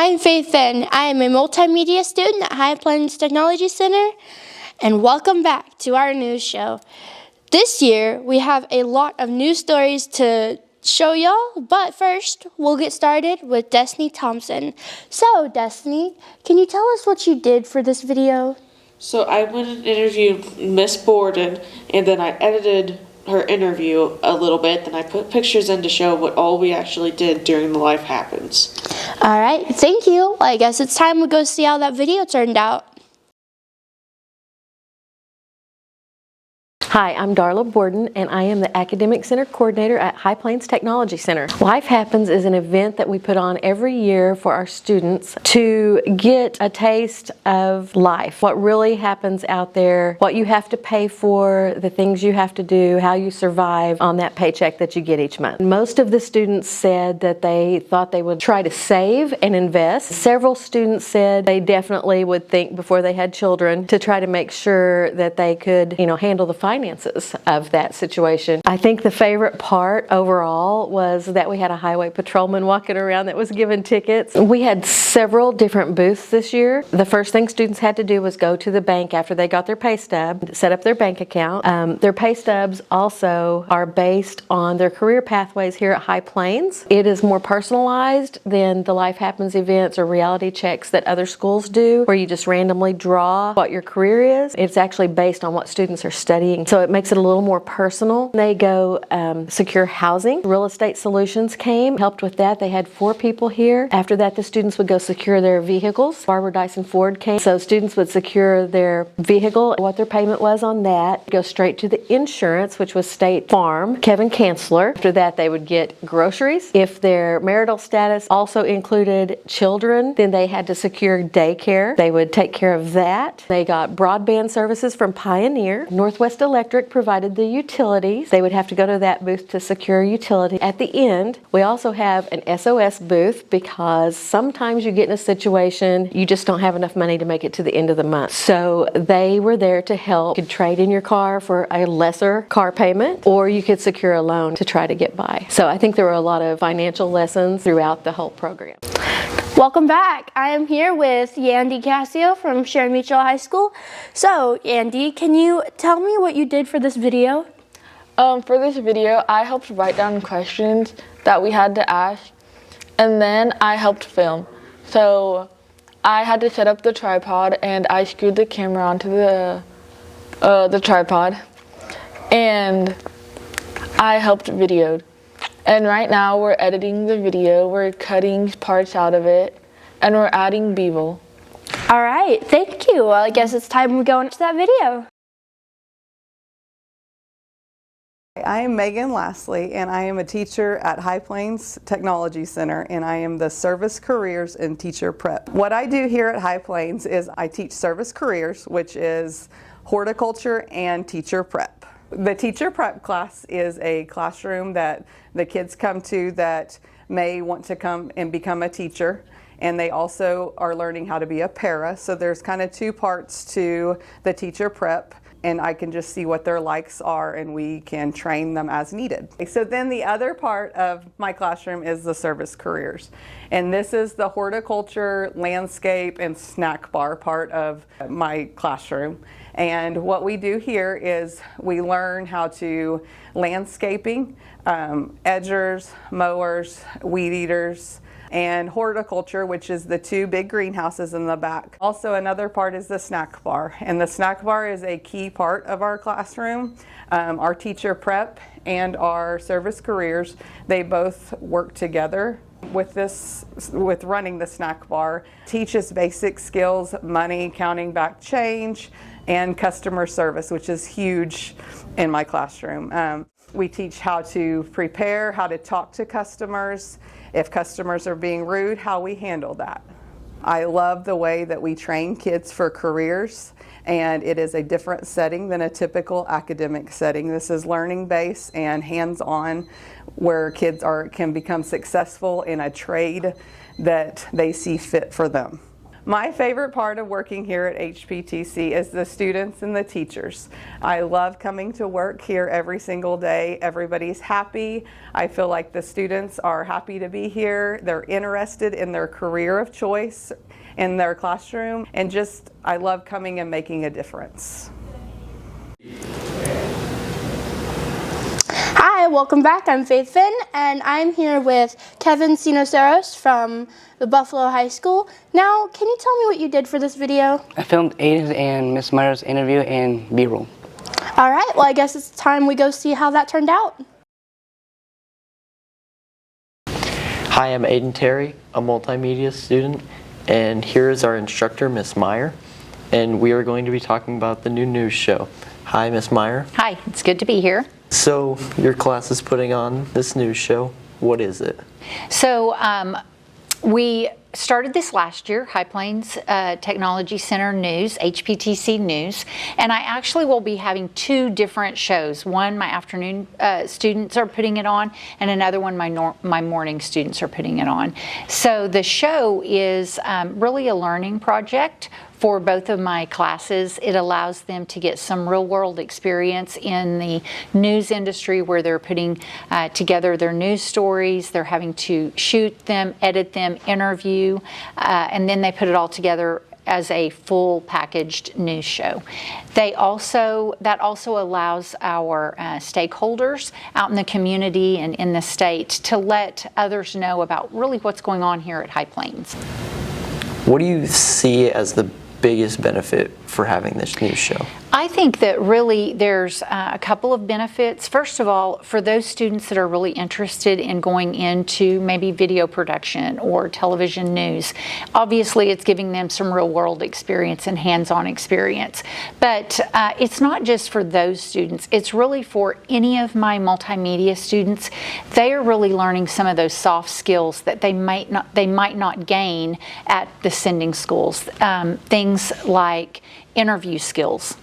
I'm Faith and I am a multimedia student at High Plains Technology Center, and welcome back to our news show. This year, we have a lot of news stories to show y'all, but first, we'll get started with Destiny Thompson. So, Destiny, can you tell us what you did for this video? So I went and interviewed Miss Borden, and then I edited her interview a little bit, then I put pictures in to show what all we actually did during the Life Happens. All right, thank you. I guess it's time to go see how that video turned out. Hi, I'm Darla Borden, and I am the Academic Center Coordinator at High Plains Technology Center. Life Happens is an event that we put on every year for our students to get a taste of life, what really happens out there, what you have to pay for, the things you have to do, how you survive on that paycheck that you get each month. Most of the students said that they thought they would try to save and invest. Several students said they definitely would think before they had children to try to make sure that they could, handle the finances of that situation. I think the favorite part overall was that we had a highway patrolman walking around that was giving tickets. We had several different booths this year. The first thing students had to do was go to the bank after they got their pay stub, set up their bank account. Their pay stubs also are based on their career pathways here at High Plains. It is more personalized than the Life Happens events or reality checks that other schools do, where you just randomly draw what your career is. It's actually based on what students are studying. So it makes it a little more personal. They go secure housing. Real Estate Solutions came, helped with that. They had 4 people here. After that, the students would go secure their vehicles. Barbara Dyson Ford came. So students would secure their vehicle, what their payment was on that. Go straight to the insurance, which was State Farm, Kevin Kanzler. After that, they would get groceries. If their marital status also included children, then they had to secure daycare. They would take care of that. They got broadband services from Pioneer. Northwest Electric provided the utilities. They would have to go to that booth to secure utility. At the end, we also have an SOS booth because sometimes you get in a situation you just don't have enough money to make it to the end of the month. So they were there to help. You could trade in your car for a lesser car payment, or you could secure a loan to try to get by. So I think there were a lot of financial lessons throughout the whole program. Welcome back. I am here with Yandy Cassio from Sharon Mutual High School. So, Yandy, can you tell me what you did for this video? For this video, I helped write down questions that we had to ask, and then I helped film. So, I had to set up the tripod, and I screwed the camera onto the tripod, and I helped videoed. And right now we're editing the video, we're cutting parts out of it, and we're adding B-roll. All right, thank you. Well, I guess it's time we go into that video. I am Megan Lastly, and I am a teacher at High Plains Technology Center, and I am the Service Careers and Teacher Prep. What I do here at High Plains is I teach Service Careers, which is horticulture and teacher prep. The teacher prep class is a classroom that the kids come to that may want to come and become a teacher, and they also are learning how to be a para. So there's kind of 2 parts to the teacher prep, and I can just see what their likes are and we can train them as needed. So then the other part of my classroom is the Service Careers, and this is the horticulture, landscape, and snack bar part of my classroom. And what we do here is we learn how to landscaping, edgers, mowers, weed eaters, and horticulture, which is the 2 big greenhouses in the back. Also, another part is the snack bar, and the snack bar is a key part of our classroom. Our teacher prep and our Service Careers, they both work together with running the snack bar. Teaches basic skills, money, counting back change, and customer service, which is huge in my classroom. We teach how to prepare, how to talk to customers. If customers are being rude, how we handle that. I love the way that we train kids for careers, and it is a different setting than a typical academic setting. This is learning-based and hands-on, where kids can become successful in a trade that they see fit for them. My favorite part of working here at HPTC is the students and the teachers. I love coming to work here every single day. Everybody's happy. I feel like the students are happy to be here. They're interested in their career of choice in their classroom, and just I love coming and making a difference. Hi, welcome back. I'm Faith Finn, and I'm here with Kevin Sinoceros from the Buffalo High School. Now, can you tell me what you did for this video? I filmed Aiden's and Miss Meyer's interview and B-roll. All right, well, I guess it's time we go see how that turned out. Hi, I'm Aiden Terry, a multimedia student, and here is our instructor, Miss Meyer, and we are going to be talking about the new news show. Hi, Miss Meyer. Hi, it's good to be here. So, your class is putting on this news show. What is it? So, we started this last year, High Plains Technology Center News, HPTC News, and I actually will be having two different shows. One, my afternoon students are putting it on, and another one, my morning students are putting it on. So the show is really a learning project for both of my classes. It allows them to get some real-world experience in the news industry where they're putting together their news stories. They're having to shoot them, edit them, interview, and then they put it all together as a full packaged news show. That also allows our stakeholders out in the community and in the state to let others know about really what's going on here at High Plains. What do you see as the biggest benefit for having this news show? I think that really there's a couple of benefits. First of all, for those students that are really interested in going into maybe video production or television news, obviously it's giving them some real world experience and hands-on experience. But it's not just for those students, it's really for any of my multimedia students. They are really learning some of those soft skills that they might not gain at the sending schools. Things like interview skills,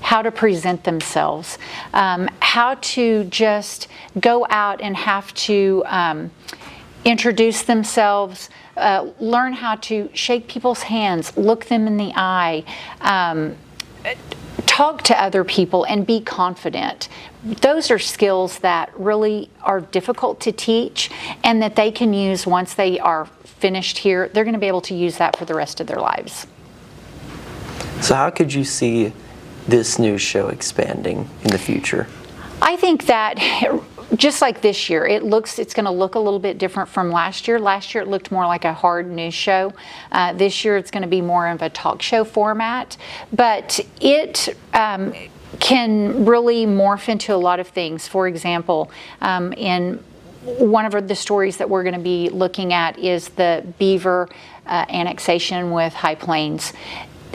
how to present themselves, how to just go out and have to introduce themselves, learn how to shake people's hands, look them in the eye, talk to other people and be confident. Those are skills that really are difficult to teach and that they can use once they are finished here. They're going to be able to use that for the rest of their lives. So how could you see this news show expanding in the future? I think that just like this year, it's going to look a little bit different from last year. Last year it looked more like a hard news show. This year it's going to be more of a talk show format, but it can really morph into a lot of things. For example, in one of the stories that we're going to be looking at is the Beaver annexation with High Plains.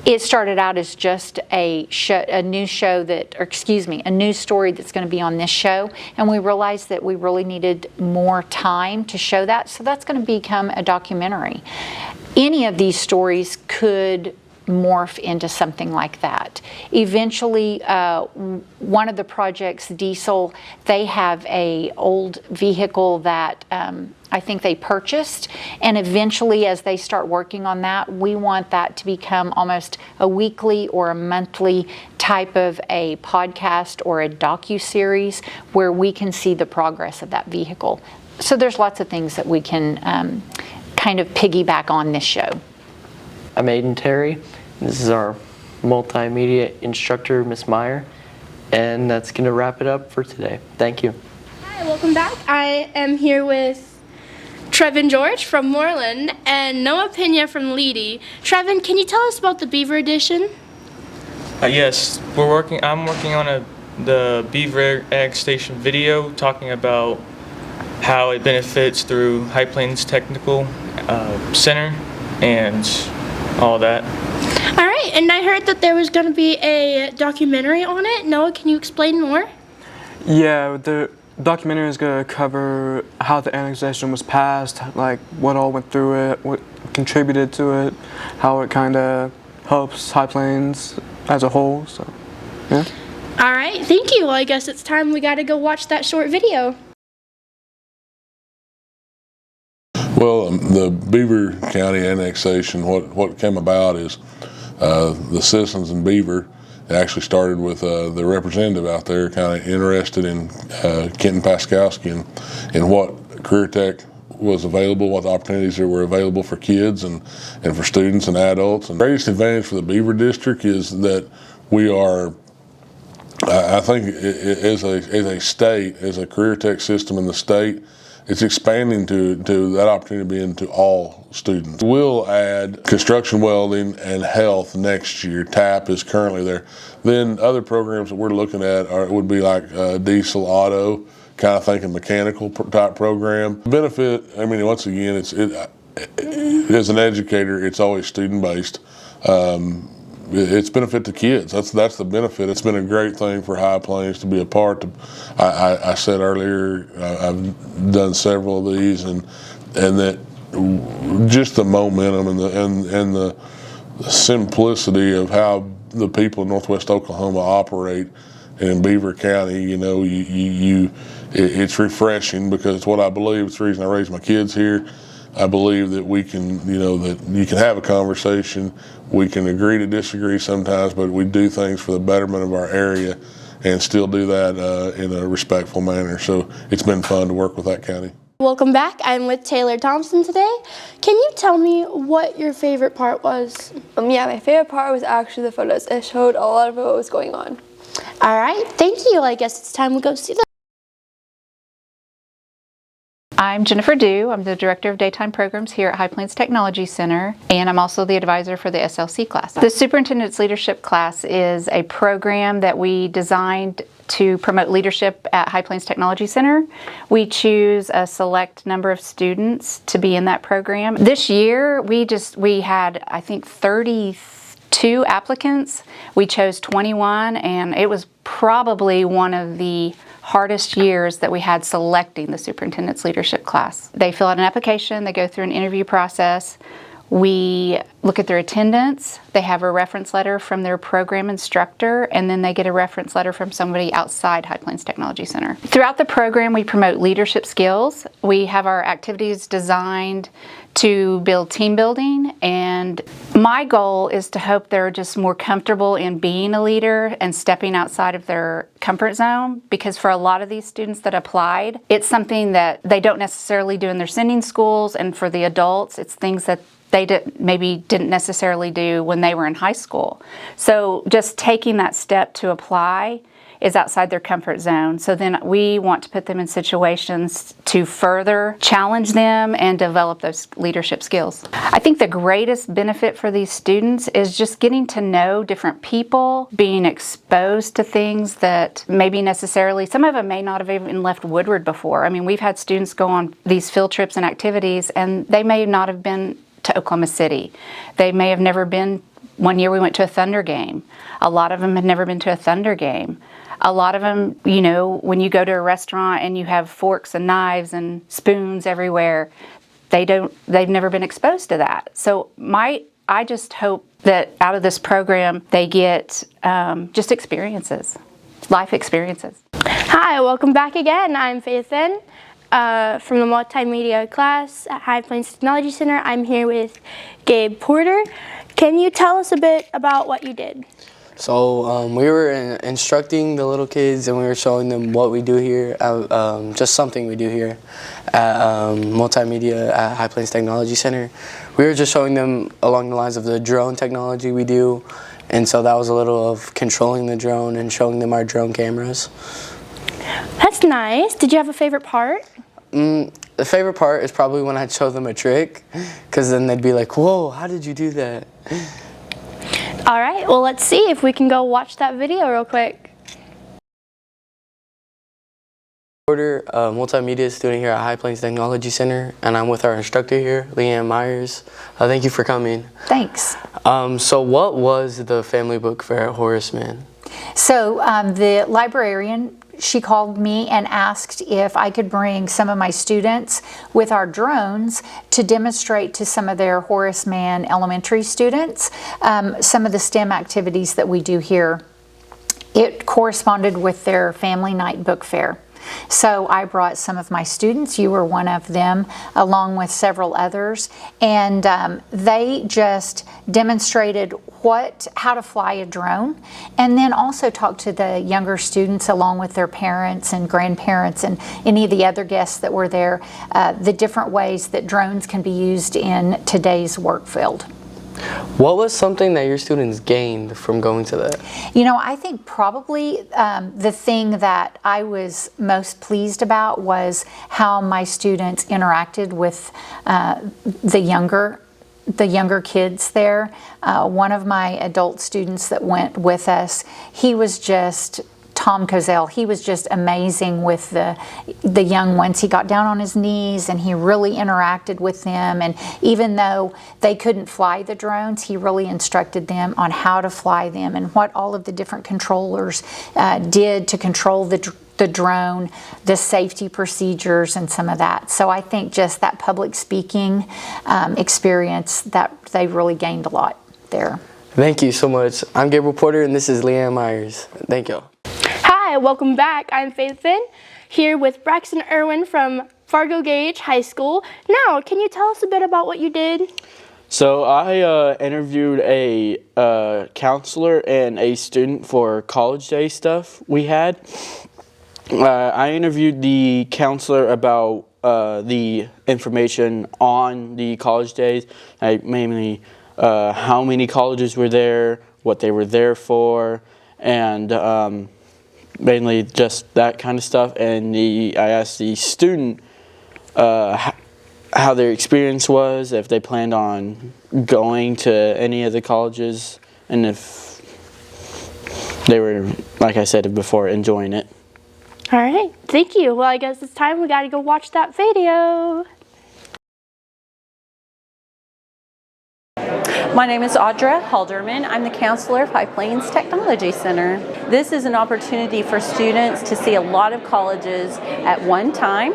It started out as just a news story that's going to be on this show, and we realized that we really needed more time to show that, so that's going to become a documentary. Any of these stories could morph into something like that. Eventually, one of the projects, Diesel, they have a old vehicle that I think they purchased, and eventually as they start working on that, we want that to become almost a weekly or a monthly type of a podcast or a docu-series where we can see the progress of that vehicle. So there's lots of things that we can kind of piggyback on this show. I'm Aiden Terry. This is our multimedia instructor, Miss Meyer, and that's going to wrap it up for today. Thank you. Hi, welcome back. I am here with Trevin George from Moreland and Noah Pena from Leedy. Trevin, can you tell us about the Beaver Edition? Yes, I'm working on the Beaver Egg Station video, talking about how it benefits through High Plains Technical Center and all that. All right, and I heard that there was going to be a documentary on it. Noah, can you explain more? Yeah, the documentary is going to cover how the annexation was passed, like what all went through it, what contributed to it, how it kind of helps High Plains as a whole. So, yeah. All right, thank you. Well, I guess it's time we got to go watch that short video. Well, the Beaver County annexation, what came about is the citizens in Beaver actually started with the representative out there kind of interested in Kenton Paskowski and what career tech was available, what the opportunities that were available for kids and for students and adults. And the greatest advantage for the Beaver District is that we are, I think as a state, as a career tech system in the state, it's expanding to that opportunity being to all students. We'll add construction welding and health next year. TAP is currently there. Then other programs that we're looking at would be like diesel, auto, kind of thinking mechanical type program. Benefit, I mean, once again, as an educator, it's always student based. It's benefit to kids. That's the benefit. It's been a great thing for High Plains to be a part of. I said earlier, I've done several of these, and that just the momentum and the simplicity of how the people in Northwest Oklahoma operate, and in Beaver County, you know, it's refreshing because it's what I believe. It's the reason I raised my kids here. I believe that we can, you know, that you can have a conversation. We can agree to disagree sometimes, but we do things for the betterment of our area and still do that in a respectful manner. So it's been fun to work with that county. Welcome back. I'm with Taylor Thompson today. Can you tell me what your favorite part was? Yeah, my favorite part was actually the photos. It showed a lot of what was going on. All right, thank you. I guess it's time we go see them. I'm Jennifer Dew. I'm the Director of Daytime Programs here at High Plains Technology Center, and I'm also the advisor for the SLC class. The Superintendent's Leadership class is a program that we designed to promote leadership at High Plains Technology Center. We choose a select number of students to be in that program. This year, we had, I think, 32 applicants. We chose 21, and it was probably one of the hardest years that we had selecting the superintendent's leadership class. They fill out an application, they go through an interview process, we look at their attendance, they have a reference letter from their program instructor, and then they get a reference letter from somebody outside High Plains Technology Center. Throughout the program, we promote leadership skills. We have our activities designed to build team building, and my goal is to hope they're just more comfortable in being a leader and stepping outside of their comfort zone, because for a lot of these students that applied, it's something that they don't necessarily do in their sending schools, and for the adults, it's things that they maybe didn't necessarily do when they were in high school. So just taking that step to apply is outside their comfort zone. So then we want to put them in situations to further challenge them and develop those leadership skills. I think the greatest benefit for these students is just getting to know different people, being exposed to things that maybe necessarily, some of them may not have even left Woodward before. I mean, we've had students go on these field trips and activities, and they may not have been to Oklahoma City. They may have never been. One year we went to a Thunder game. A lot of them had never been to a Thunder game. A lot of them, you know, when you go to a restaurant and you have forks and knives and spoons everywhere, they've never been exposed to that. So I just hope that out of this program they get just experiences, life experiences. Hi, welcome back again. I'm Faith N. From the multimedia class at High Plains Technology Center. I'm here with Gabe Porter. Can you tell us a bit about what you did? So we were instructing the little kids, and we were showing them what we do here, just something we do here at multimedia at High Plains Technology Center. We were just showing them along the lines of the drone technology we do, and so that was a little of controlling the drone and showing them our drone cameras. That's nice. Did you have a favorite part? The favorite part is probably when I'd show them a trick, because then they'd be like, whoa, how did you do that? All right, well, let's see if we can go watch that video real quick. Porter, a multimedia student here at High Plains Technology Center, and I'm with our instructor here, Leanne Myers. Thank you for coming. Thanks. So what was the family book fair at Horace Mann? So the librarian, she called me and asked if I could bring some of my students with our drones to demonstrate to some of their Horace Mann elementary students some of the STEM activities that we do here. It corresponded with their family night book fair. So I brought some of my students, you were one of them, along with several others, and they just demonstrated how to fly a drone, and then also talked to the younger students along with their parents and grandparents and any of the other guests that were there, the different ways that drones can be used in today's work field. What was something that your students gained from going to that? You know, I think probably the thing that I was most pleased about was how my students interacted with the younger kids there. One of my adult students that went with us, he was just Tom Kozel. He was just amazing with the young ones. He got down on his knees and he really interacted with them. And even though they couldn't fly the drones, he really instructed them on how to fly them and what all of the different controllers did to control the drone, the safety procedures, and some of that. So I think just that public speaking experience, that they really gained a lot there. Thank you so much. I'm Gabriel Porter, and this is Leanne Myers. Thank you. Hi, welcome back. I'm Faith Finn, here with Braxton Irwin from Fargo Gage High School. Now, can you tell us a bit about what you did? So I interviewed a counselor and a student for college day stuff we had. I interviewed the counselor about the information on the college days, mainly how many colleges were there, what they were there for, and mainly just that kind of stuff. And I asked the student how their experience was, if they planned on going to any of the colleges, and if they were, like I said before, enjoying it. All right, thank you. Well, I guess it's time we gotta go watch that video. My name is Audra Halderman. I'm the counselor of High Plains Technology Center. This is an opportunity for students to see a lot of colleges at one time.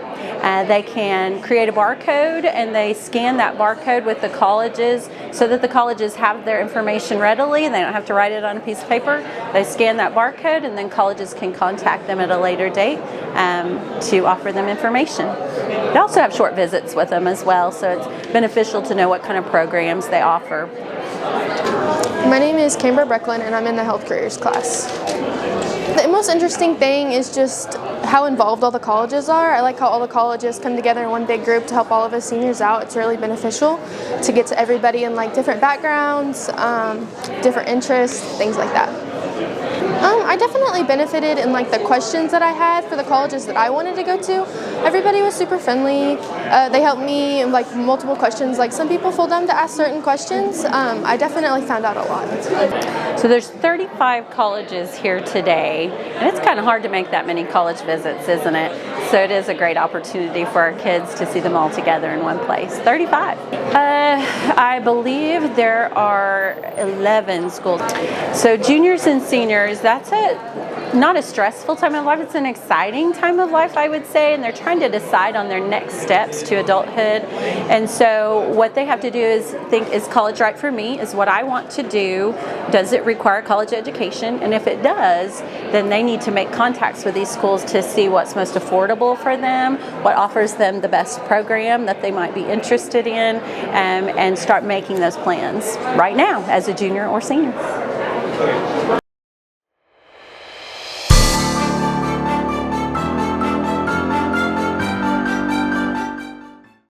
They can create a barcode and they scan that barcode with the colleges so that the colleges have their information readily and they don't have to write it on a piece of paper. They scan that barcode and then colleges can contact them at a later date to offer them information. They also have short visits with them as well, so it's beneficial to know what kind of programs they offer. My name is Camber Brecklin and I'm in the health careers class. The most interesting thing is just how involved all the colleges are. I like how all the colleges come together in one big group to help all of us seniors out. It's really beneficial to get to everybody in like different backgrounds, different interests, things like that. I definitely benefited in like the questions that I had for the colleges that I wanted to go to. Everybody was super friendly. They helped me in like multiple questions. Like some people feel dumb to ask certain questions. I definitely found out a lot. So there's 35 colleges here today, and it's kind of hard to make that many college visits, isn't it? So it is a great opportunity for our kids to see them all together in one place. 35. I believe there are 11 schools. So juniors and seniors, that's not a stressful time of life, it's an exciting time of life, I would say, and they're trying to decide on their next steps to adulthood. And so what they have to do is think, is college right for me? Is what I want to do? Does it require college education? And if it does, then they need to make contacts with these schools to see what's most affordable for them, what offers them the best program that they might be interested in, and start making those plans right now as a junior or senior.